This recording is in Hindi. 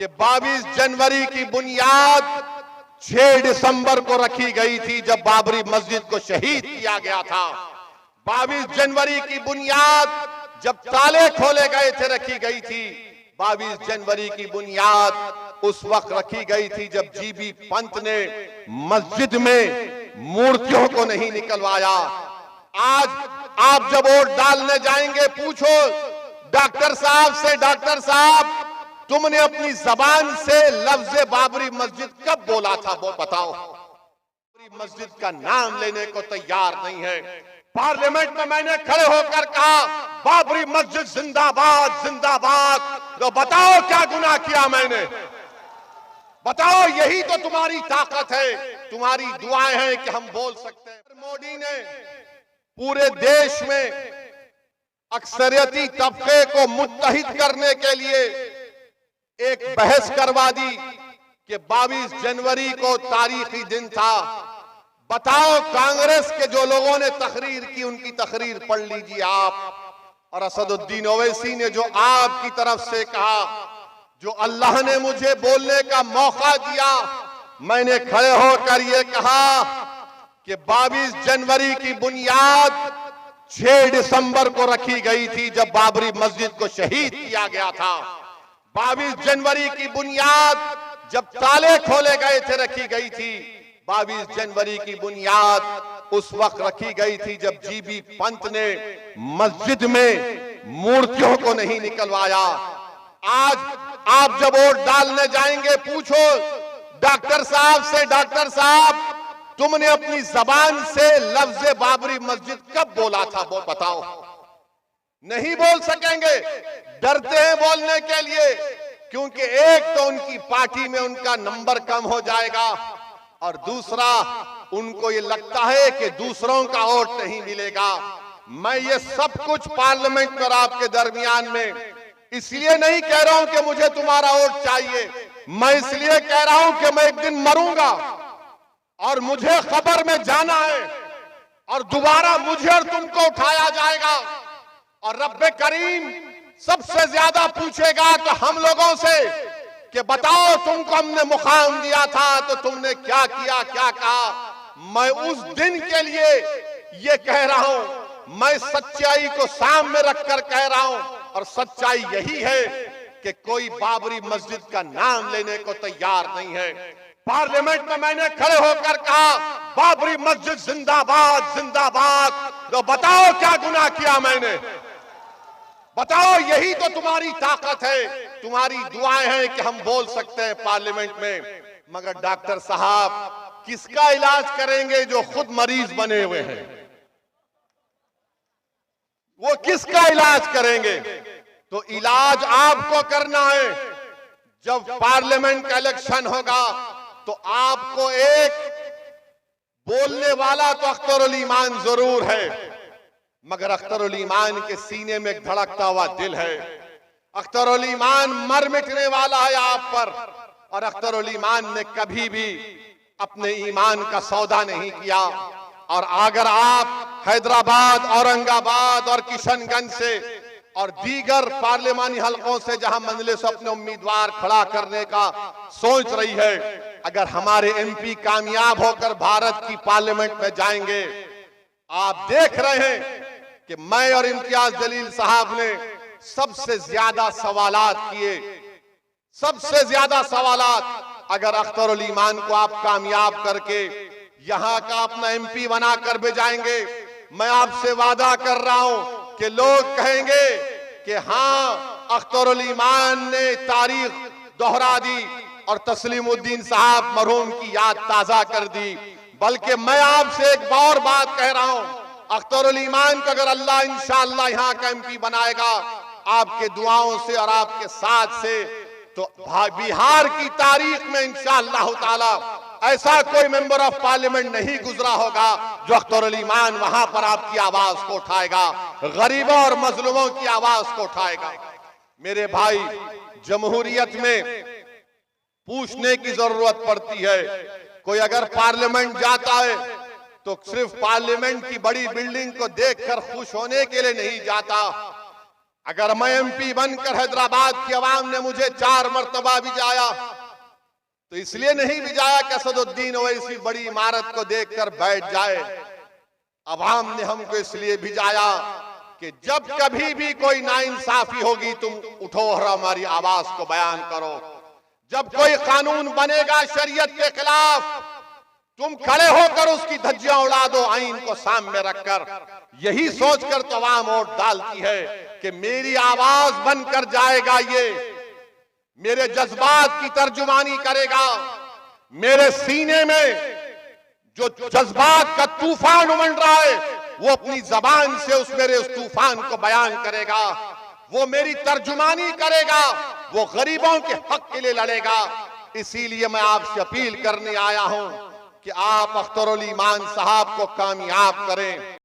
कि 22 जनवरी की बुनियाद 6 दिसंबर को रखी गई थी, जब बाबरी मस्जिद को शहीद किया गया था। 22 जनवरी की बुनियाद जब ताले खोले गए थे रखी गई थी। 22 जनवरी की बुनियाद उस वक्त रखी गई थी जब जीबी पंत ने मस्जिद में मूर्तियों को नहीं निकलवाया। आज आप जब वोट डालने जाएंगे, पूछो डॉक्टर साहब से, डॉक्टर साहब तुमने अपनी जबान से लफ्ज बाबरी मस्जिद कब बोला था, वो बताओ। बाबरी मस्जिद का नाम लेने को तैयार नहीं है। पार्लियामेंट में मैंने खड़े होकर कहा बाबरी मस्जिद जिंदाबाद जिंदाबाद। तो बताओ क्या गुनाह किया मैंने, बताओ। यही तो तुम्हारी ताकत है, तुम्हारी दुआएं हैं कि हम बोल सकते हैं। मोदी ने पूरे देश में अक्सरियती तबके को मुत्तहिद करने के लिए एक बहस करवा दी कि 22 जनवरी को तारीखी दिन था। बताओ, कांग्रेस के जो लोगों ने तकरीर की उनकी तकरीर पढ़ लीजिए आप। और असदुद्दीन ओवैसी ने जो आपकी तरफ से कहा, जो अल्लाह ने मुझे बोलने का मौका दिया, मैंने खड़े होकर यह कहा कि 22 जनवरी की बुनियाद 6 दिसंबर को रखी गई थी, जब बाबरी मस्जिद को शहीद किया गया था। 22 जनवरी की बुनियाद जब ताले खोले गए थे रखी गई थी। 22 जनवरी की बुनियाद उस वक्त रखी गई थी जब जीबी पंत ने मस्जिद में मूर्तियों को नहीं निकलवाया। आज आप जब वोट डालने जाएंगे, पूछो डॉक्टर साहब से, डॉक्टर साहब तुमने अपनी जबान से लफ्ज बाबरी मस्जिद कब बोला था, वो बताओ। नहीं बोल सकेंगे, डरते हैं बोलने के लिए, क्योंकि एक तो उनकी पार्टी में उनका नंबर कम हो जाएगा, और दूसरा उनको ये लगता है कि दूसरों का वोट नहीं मिलेगा। मैं ये सब कुछ पार्लियामेंट में आपके दरमियान में इसलिए नहीं कह रहा हूं कि मुझे तुम्हारा वोट चाहिए, मैं इसलिए कह रहा हूं कि मैं एक दिन मरूंगा और मुझे खबर में जाना है, और दोबारा मुझे और तुमको उठाया जाएगा, और रब्बे करीम सबसे ज्यादा पूछेगा तो हम लोगों से कि बताओ तुमको हमने मुकाम दिया था तो तुमने क्या किया, क्या कहा। मैं उस दिन के लिए ये कह रहा हूं, मैं सच्चाई को सामने रखकर कह रहा हूं, और सच्चाई यही है कि कोई बाबरी मस्जिद का नाम लेने को तैयार नहीं है। पार्लियामेंट में मैंने खड़े होकर कहा बाबरी मस्जिद जिंदाबाद जिंदाबाद। तो बताओ क्या गुनाह किया मैंने, बताओ। यही तो तुम्हारी ताकत है, तुम्हारी दुआएं हैं कि हम बोल सकते हैं पार्लियामेंट में। मगर डॉक्टर साहब किसका इलाज करेंगे जो खुद मरीज बने हुए हैं, वो किसका इलाज करेंगे। तो इलाज आपको करना है। जब पार्लियामेंट का इलेक्शन होगा तो आपको एक बोलने वाला तो अख्तरुल ईमान जरूर है, मगर अख्तरुल ईमान के सीने में एक धड़कता हुआ दिल है। अख्तरुल ईमान मर मिटने वाला है आप पर, और अख्तरुल ईमान ने कभी भी अपने ईमान का सौदा नहीं किया। और अगर आप हैदराबाद, औरंगाबाद और किशनगंज से और दीगर पार्लियामानी हलकों से जहां मंजलिस अपने उम्मीदवार खड़ा करने का सोच रही है, अगर हमारे एमपी कामयाब होकर भारत की पार्लियामेंट में जाएंगे, आप देख रहे हैं कि मैं और इम्तियाज जलील साहब ने सबसे ज्यादा सवालात किए, सबसे ज्यादा सवालात। अगर अख्तरुल ईमान को आप कामयाब करके यहां का अपना एमपी बनाकर भेजाएंगे, मैं आपसे वादा कर रहा हूं कि लोग कहेंगे कि हाँ, अख्तरुल ईमान ने तारीख दोहरा दी और तस्लीमुद्दीन साहब मरहूम की याद ताजा कर दी। बल्कि मैं आपसे एक और बात कह रहा हूं, अख्तरुल ईमान को अगर अल्लाह इंशाअल्लाह यहां का एमपी बनाएगा आपके दुआओं से और आपके साथ से, तो बिहार की तारीख में इंशाअल्लाह ताला ऐसा कोई मेंबर ऑफ पार्लियामेंट नहीं गुजरा होगा जो अख्तरुल ईमान वहां पर आपकी आवाज को उठाएगा, गरीबों और मजलूमों की आवाज को उठाएगा। मेरे भाई, जमहूरियत में पूछने की जरूरत पड़ती है। कोई अगर पार्लियामेंट जाता है तो सिर्फ पार्लियामेंट की बड़ी बिल्डिंग को देखकर खुश होने के लिए नहीं जाता, अगर मैं एमपी बनकर हैदराबाद की आवाम ने मुझे 4 मरतबा भिजाया तो इसलिए नहीं भिजाया कि असदुद्दीन ओवैसी बड़ी इमारत को देखकर बैठ जाए। अवाम ने हमको इसलिए भिजाया कि जब कभी भी कोई नाइंसाफी होगी तुम उठो और हमारी आवाज को बयान करो। जब कोई कानून बनेगा शरीयत के खिलाफ तुम खड़े होकर उसकी धज्जियां उड़ा दो, आईन को सामने रखकर। यही सोचकर तो आवाम वोट डालती है कि मेरी आवाज बनकर जाएगा, ये मेरे जज्बात की तर्जुमानी करेगा, मेरे सीने में जो जज्बात का तूफान उमड़ रहा है वो अपनी जबान से उस तूफान को बयान करेगा, वो मेरी तर्जुमानी करेगा, वो गरीबों के हक के लिए लड़ेगा। इसीलिए मैं आपसे अपील करने आया हूं कि आप अख्तरुल ईमान साहब को कामयाब करें।